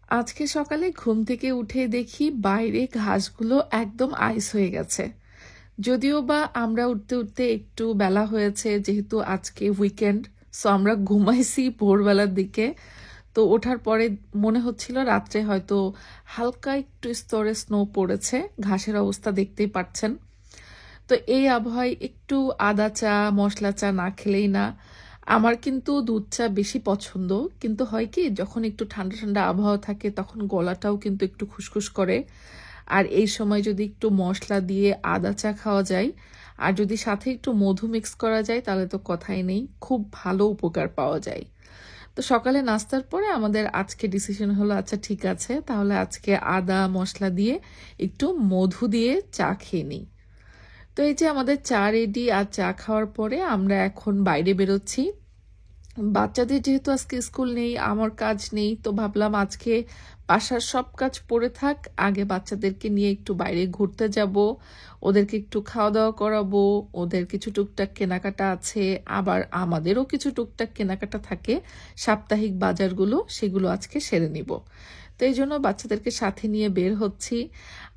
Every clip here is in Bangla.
আজকে সকালে ঘুম থেকে উঠে দেখি বাইরে ঘাসগুলো একদম আইস হয়ে গেছে। যদিও বা আমরা উঠতে উঠতে একটু বেলা হয়েছে, যেহেতু আজকে উইকেন্ড, সো আমরা ঘুমাইছি ভোরবেলার দিকে। তো ওঠার পরে মনে হচ্ছিল রাত্রে হয়তো হালকা একটু স্তরে স্নো পড়েছে। ঘাসের অবস্থা দেখতেই পাচ্ছেন। তো এই আবহাওয়ায় একটু আদা চা মশলা চা না খেলেই না। আমার কিন্তু দুধ চা বেশি পছন্দ, কিন্তু হয় কি যখন একটু ঠান্ডা ঠান্ডা আবহাওয়া থাকে তখন গলাটাও কিন্তু একটু খুসখুস করে। আর এই সময় যদি একটু মশলা দিয়ে আদা চা খাওয়া যায় আর যদি সাথে একটু মধু মিক্স করা যায় তাহলে তো কথাই নেই, খুব ভালো উপকার পাওয়া যায়। তো সকালে নাস্তার পরে আমাদের আজকে ডিসিশন হলো, আচ্ছা ঠিক আছে, তাহলে আজকে আদা মশলা দিয়ে একটু মধু দিয়ে চা খেয়ে নিই। তো এই যে আমাদের চা রেডি, আর চা খাওয়ার পরে আমরা এখন বাইরে বেরোচ্ছি। বাচ্চাদের যেহেতু আজকে স্কুল নেই, আমার কাজ নেই, তো ভাবলাম আজকে বাসার সব কাজ পড়ে থাক, আগে বাচ্চাদেরকে নিয়ে একটু বাইরে ঘুরতে যাব, ওদেরকে একটু খাওয়া দাওয়া করাবো। ওদের কিছু টুকটাক কেনাকাটা আছে, আবার আমাদেরও কিছু টুকটাক কেনাকাটা থাকে, সাপ্তাহিক বাজারগুলো, সেগুলো আজকে সেরে নিব। তো এই জন্য বাচ্চাদেরকে সাথে নিয়ে বের হচ্ছি।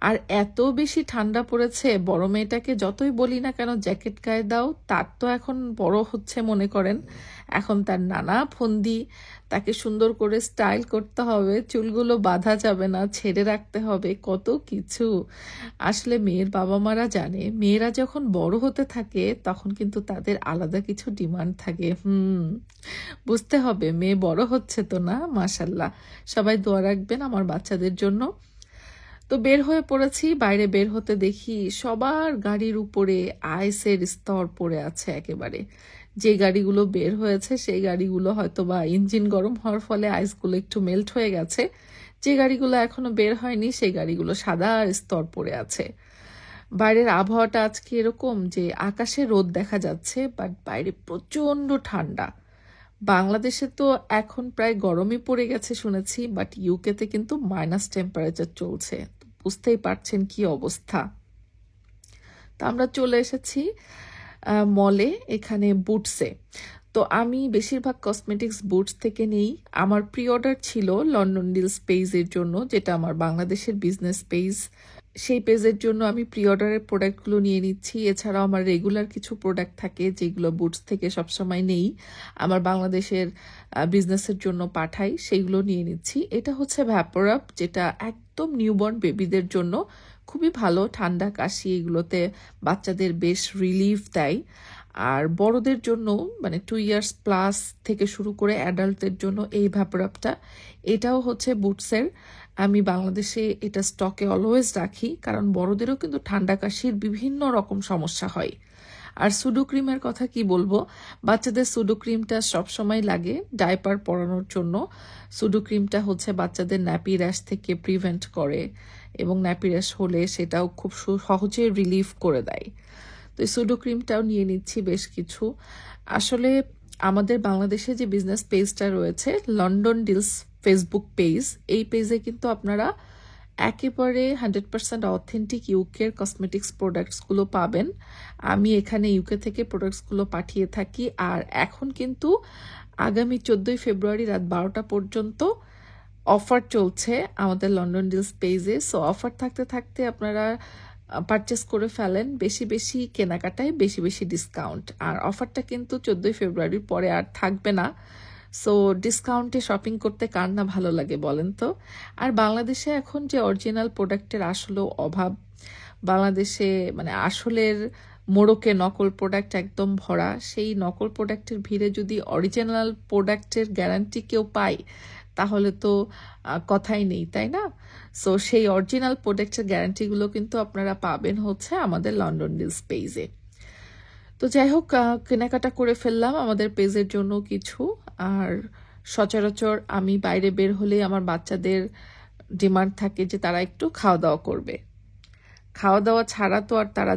আর এত বেশি ঠান্ডা পড়েছে, বড় মেয়েটাকে যতই বলি না কেন জ্যাকেট গায়ে দাও, তার তো এখন বড় হচ্ছে মনে করেন, এখন তার নানা ফন্দি, তাকে সুন্দর করে স্টাইল করতে হবে, চুলগুলো বাঁধা যাবে না, ছেড়ে রাখতে হবে, কত কিছু। আসলে মেয়ের বাবা মারা জানে, মেয়েরা যখন বড় হতে থাকে তখন কিন্তু তাদের আলাদা কিছু ডিমান্ড থাকে। বুঝতে হবে, মেয়ে বড় হচ্ছে তো না। মাশাল্লাহ, সবাই দোয়া রাখবেন আমার বাচ্চাদের জন্য। তো বের হয়ে পড়েছি, বাইরে বের হতে দেখি সবার গাড়ির উপরে আইসের স্তর পড়ে আছে একেবারে। যে গাড়িগুলো বের হয়েছে সেই গাড়িগুলো হয়তো বা ইঞ্জিন গরম হওয়ার ফলে আইসগুলো একটু মেল্ট হয়ে গেছে, যে গাড়িগুলো এখনো বের হয়নি সেই গাড়িগুলো সাদা স্তর পড়ে আছে। বাইরের আবহাওয়াটা আজকে এরকম যে আকাশে রোদ দেখা যাচ্ছে, বাট বাইরে প্রচন্ড ঠান্ডা। বাংলাদেশে তো এখন প্রায় গরমই পড়ে গেছে শুনেছি, বাট ইউকেতে কিন্তু মাইনাস টেম্পারেচার চলছে। বুঝতেই পারছেন কি অবস্থা। তো আমরা চলে এসেছি মলে, এখানে বুটসে। তো আমি বেশিরভাগ কসমেটিক্স বুটস থেকে নেই। আমার প্রি অর্ডার ছিল লন্ডন ডিলস পেজের জন্য, যেটা আমার বাংলাদেশের বিজনেস পেজ, সেই পেজের জন্য আমি প্রি অর্ডারের প্রোডাক্টগুলো নিয়ে নিচ্ছি। এছাড়াও আমার রেগুলার কিছু প্রোডাক্ট থাকে যেগুলো বুটস থেকে সবসময় নেই, আমার বাংলাদেশের বিজনেসের জন্য পাঠাই, সেইগুলো নিয়ে নিচ্ছি। এটা হচ্ছে ভ্যাপোরাপ, যেটা একদম নিউবর্ন বেবিদের জন্য খুবই ভালো, ঠান্ডা কাশি এগুলোতে বাচ্চাদের বেশ রিলিফ দেয়। আর বড়দের জন্য মানে 2 ইয়ার্স প্লাস থেকে শুরু করে অ্যাডাল্টদের জন্য এই ভ্যাপোরাপটা, এটাও হচ্ছে বুটসের। আমি বাংলাদেশে এটা স্টকে অলওয়েজ রাখি, কারণ বড়দেরও কিন্তু ঠান্ডা কাশির বিভিন্ন রকম সমস্যা হয়। আর সুডো ক্রিমের কথা কি বলবো, বাচ্চাদের সুডো ক্রিমটা সবসময় লাগে ডাইপার পরানোর জন্য। সুডো ক্রিমটা হচ্ছে বাচ্চাদের ন্যাপি র্যাশ থেকে প্রিভেন্ট করে, এবং ন্যাপি র্যাশ হলে সেটাও খুব সহজে রিলিফ করে দেয়। তো এই সুডো ক্রিমটাও নিয়ে নিচ্ছি বেশ কিছু। আসলে আমাদের বাংলাদেশে যে বিজনেস পেজটা রয়েছে লন্ডন ডিলস ফেসবুক পেজ, এই পেজে কিন্তু আপনারা একেবারে 100% অথেন্টিক ইউকের কসমেটিক্স প্রোডাক্টসগুলো পাবেন। আমি এখানে ইউকে থেকে প্রোডাক্টসগুলো পাঠিয়ে থাকি। আর এখন কিন্তু আগামী 14 ফেব্রুয়ারি রাত 12টা পর্যন্ত অফার চলছে আমাদের লন্ডন ডিলস পেজে। সো অফার থাকতে থাকতে আপনারা পারচেস করে ফেলেন, বেশি বেশি কেনাকাটায় বেশি বেশি ডিসকাউন্ট। আর অফারটা কিন্তু 14 ফেব্রুয়ারির পরে আর থাকবে না। সো ডিসকাউন্টে শপিং করতে কার না ভালো লাগে বলেন তো। আর বাংলাদেশে এখন যে অরিজিনাল প্রোডাক্টের আসলেও অভাব, বাংলাদেশে মানে আসলের মোড়কে নকল প্রোডাক্ট একদম ভরা, সেই নকল প্রোডাক্টের ভিড়ে যদি অরিজিনাল প্রোডাক্টের গ্যারান্টি কেউ পায় তাহলে তো কথাই নেই, তাই না? সো সেই অরিজিনাল প্রোডাক্টের গ্যারান্টিগুলো কিন্তু আপনারা পাবেন হচ্ছে আমাদের লন্ডন ডিলস পেজে। তো যাই হোক, কেনাকাটা করে ফেললাম আমাদের পেজের জন্য কিছু। আর সচরাচর আমি বাইরে বের হলেই আমার বাচ্চাদের ডিমান্ড থাকে যে তারা একটু খাওয়া দাওয়া করবে, খাওয়া দাওয়া ছাড়া তো আর তারা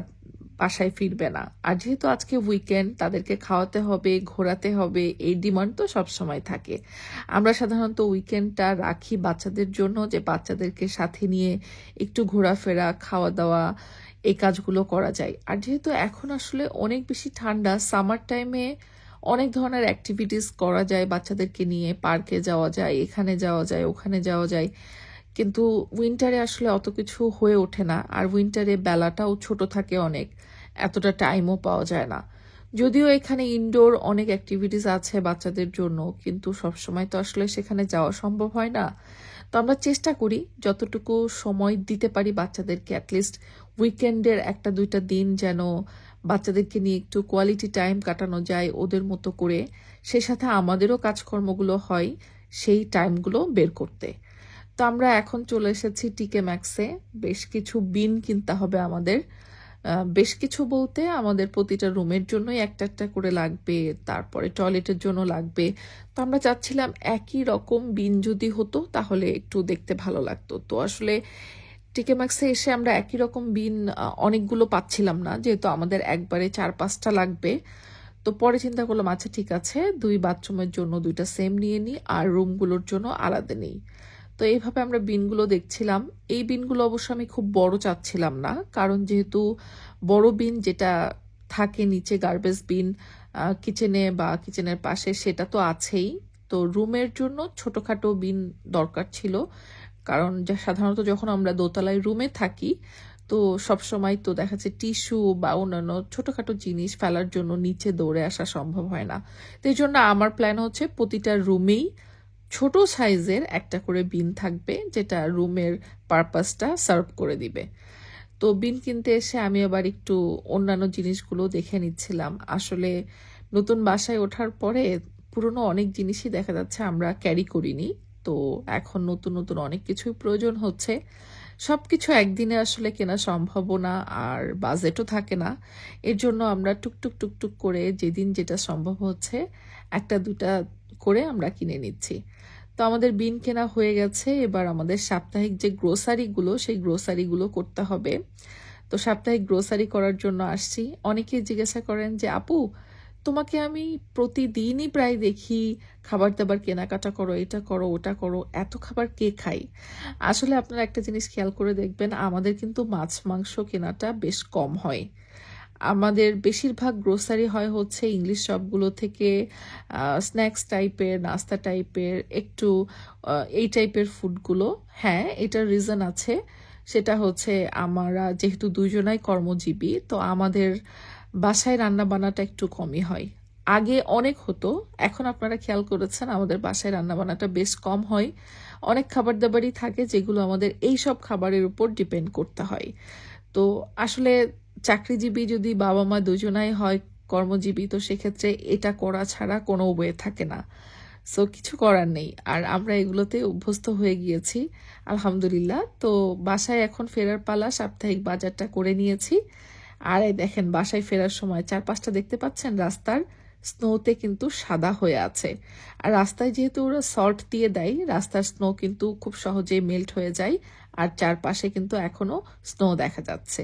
বাসায় ফিরবে না। আর যেহেতু আজকে উইকেন্ড, তাদেরকে খাওয়াতে হবে, ঘোরাতে হবে, এই ডিমান্ড তো সবসময় থাকে। আমরা সাধারণত উইকেন্ডটা রাখি বাচ্চাদের জন্য, যে বাচ্চাদেরকে সাথে নিয়ে একটু ঘোরাফেরা, খাওয়া দাওয়া, এই কাজগুলো করা যায়। আর যেহেতু এখন আসলে অনেক বেশি ঠান্ডা, সামার টাইমে অনেক ধরনের অ্যাক্টিভিটিস করা যায় বাচ্চাদেরকে নিয়ে, পার্কে যাওয়া যায়, এখানে যাওয়া যায়, ওখানে যাওয়া যায়, কিন্তু উইন্টারে আসলে অত কিছু হয়ে ওঠে না। আর উইন্টারে বেলাটাও ছোট থাকে অনেক, এতটা টাইমও পাওয়া যায় না। যদিও এখানে ইনডোর অনেক অ্যাক্টিভিটিস আছে বাচ্চাদের জন্য, কিন্তু সবসময় তো আসলে সেখানে যাওয়া সম্ভব হয় না। তো আমরা চেষ্টা করি যতটুকু সময় দিতে পারি বাচ্চাদেরকে, অ্যাটলিস্ট উইকেন্ডের একটা দুইটা দিন যেন বাচ্চাদেরকে নিয়ে একটু কোয়ালিটি টাইম কাটানো যায় ওদের মতো করে, সেই সাথে আমাদেরও কাজকর্মগুলো হয় সেই টাইমগুলো বের করতে। তো আমরা এখন চলে এসেছি টিকে ম্যাক্সে। বেশ কিছু বিন কিনতে হবে আমাদের। বেশ কিছু বলতে আমাদের প্রতিটা রুমের জন্যই একটা একটা করে লাগবে, তারপরে টয়লেটের জন্য লাগবে। তো আমরা চাচ্ছিলাম একই রকম বিন যদি হতো তাহলে একটু দেখতে ভালো লাগতো। তো আসলে টিকে ম্যাক্সে এসে আমরা একই রকম বিন অনেকগুলো পাচ্ছিলাম না, যেহেতু আমাদের একবারে 4-5টা লাগবে। তো পরে চিন্তা করলাম আচ্ছা ঠিক আছে, 2 বাথরুমের জন্য 2টা সেম নিয়ে নিই আর রুমগুলোর জন্য আলাদা নিই। তো এইভাবে আমরা বিনগুলো দেখছিলাম। এই বিনগুলো অবশ্য আমি খুব বড় চাচ্ছিলাম না, কারণ যেহেতু বড় বিন যেটা থাকে নিচে গার্বেজ বিন কিচেনে বা কিচেনের পাশে সেটা তো আছেই। তো রুমের জন্য ছোটখাটো বিন দরকার ছিল, কারণ সাধারণত যখন আমরা দোতলায় রুমে থাকি তো সবসময় তো দেখা যাচ্ছে টিস্যু বা অন্যান্য ছোটখাটো জিনিস ফেলার জন্য নিচে দৌড়ে আসা সম্ভব হয় না। তো এই জন্য আমার প্ল্যান হচ্ছে প্রতিটা রুমেই ছোট সাইজের একটা করে বিন থাকবে, যেটা রুমের পারপাসটা সার্ভ করে দিবে। তো বিন কিনতে এসে আমি আবার একটু অন্যান্য জিনিসগুলো দেখে নিচ্ছিলাম। আসলে নতুন বাসায় ওঠার পরে পুরনো অনেক জিনিসই দেখা যাচ্ছে আমরা ক্যারি করিনি। তো এখন নতুন নতুন অনেক কিছুই প্রয়োজন হচ্ছে। সবকিছু একদিনে আসলে কেনা সম্ভব না, আর বাজেটও থাকে না। এর জন্য আমরা টুকটুক টুকটুক করে যেদিন যেটা সম্ভব হচ্ছে একটা দুটা করে আমরা কিনে নিচ্ছি। তো আমাদের বিন কেনা হয়ে গেছে, এবার আমাদের সাপ্তাহিক যে গ্রোসারিগুলো সেই গ্রোসারিগুলো করতে হবে। তো সাপ্তাহিক গ্রোসারি করার জন্য আসছি। অনেকেই জিজ্ঞাসা করেন যে আপু, তোমাকে আমি প্রতিদিনই প্রায় দেখি খাবার দাবার কেনাকাটা করো, এটা করো ওটা করো, এত খাবার কে খাই? আসলে আপনারা একটা জিনিস খেয়াল করে দেখবেন, আমাদের কিন্তু মাছ মাংস কেনাটা বেশ কম হয়। আমাদের বেশিরভাগ গ্রোসারি হয় হচ্ছে ইংলিশ শপগুলো থেকে, স্ন্যাক্স টাইপের, নাস্তা টাইপের, একটু এই টাইপের ফুডগুলো। হ্যাঁ, এটার রিজন আছে, সেটা হচ্ছে আমরা যেহেতু দুজনাই কর্মজীবী, তো আমাদের বাসায় রান্না বান্নাটা একটু কমই হয়। আগে অনেক হতো, এখন আপনারা খেয়াল করেছেন আমাদের বাসায় রান্না বান্নাটা বেশ কম হয়। অনেক খাবার দাবারই থাকে যেগুলো আমাদের এই সব খাবারের উপর ডিপেন্ড করতে হয়। তো আসলে চাকরিজীবী যদি বাবা মা দুজনাই হয় কর্মজীবী, তো সেক্ষেত্রে এটা করা ছাড়া কোনো ওয়ে থাকে না। সো কিছু করার নেই, আর আমরা এগুলোতে অভ্যস্ত হয়ে গিয়েছি আলহামদুলিল্লাহ। তো বাসায় এখন ফেরার পালা, সাপ্তাহিক বাজারটা করে নিয়েছি। আর এই দেখেন বাসায় ফেরার সময় চারপাশটা দেখতে পাচ্ছেন রাস্তার স্নোতে কিন্তু সাদা হয়ে আছে। আর রাস্তায় যেহেতু ওরা সল্ট দিয়ে দেয়, রাস্তার স্নো কিন্তু খুব সহজেই মেল্ট হয়ে যায়, আর চারপাশে কিন্তু এখনো স্নো দেখা যাচ্ছে।